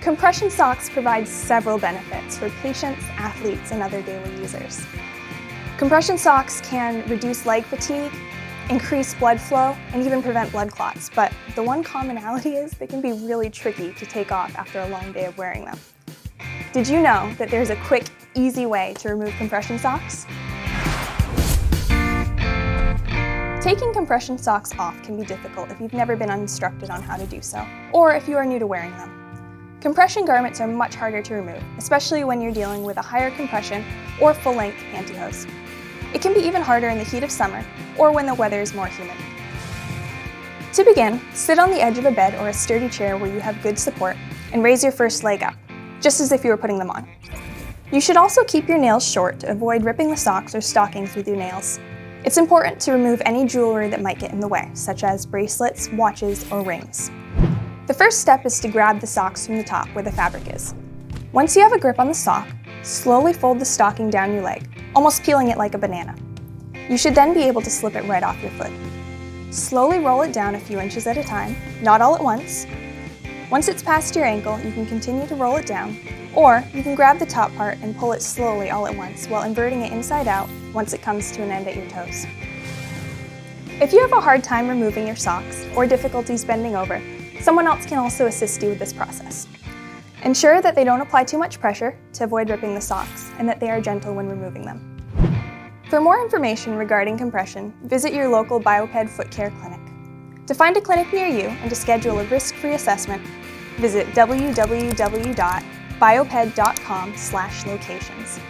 Compression socks provide several benefits for patients, athletes, and other daily users. Compression socks can reduce leg fatigue, increase blood flow, and even prevent blood clots, but the one commonality is they can be really tricky to take off after a long day of wearing them. Did you know that there's a quick, easy way to remove compression socks? Taking compression socks off can be difficult if you've never been instructed on how to do so, or if you are new to wearing them. Compression garments are much harder to remove, especially when you're dealing with a higher compression or full-length pantyhose. It can be even harder in the heat of summer or when the weather is more humid. To begin, sit on the edge of a bed or a sturdy chair where you have good support and raise your first leg up, just as if you were putting them on. You should also keep your nails short to avoid ripping the socks or stockings with your nails. It's important to remove any jewelry that might get in the way, such as bracelets, watches, or rings. The first step is to grab the socks from the top where the fabric is. Once you have a grip on the sock, slowly fold the stocking down your leg, almost peeling it like a banana. You should then be able to slip it right off your foot. Slowly roll it down a few inches at a time, not all at once. Once it's past your ankle, you can continue to roll it down, or you can grab the top part and pull it slowly all at once while inverting it inside out once it comes to an end at your toes. If you have a hard time removing your socks or difficulties bending over, someone else can also assist you with this process. Ensure that they don't apply too much pressure to avoid ripping the socks and that they are gentle when removing them. For more information regarding compression, visit your local BioPed Footcare clinic. To find a clinic near you and to schedule a risk-free assessment, visit www.bioped.com/locations.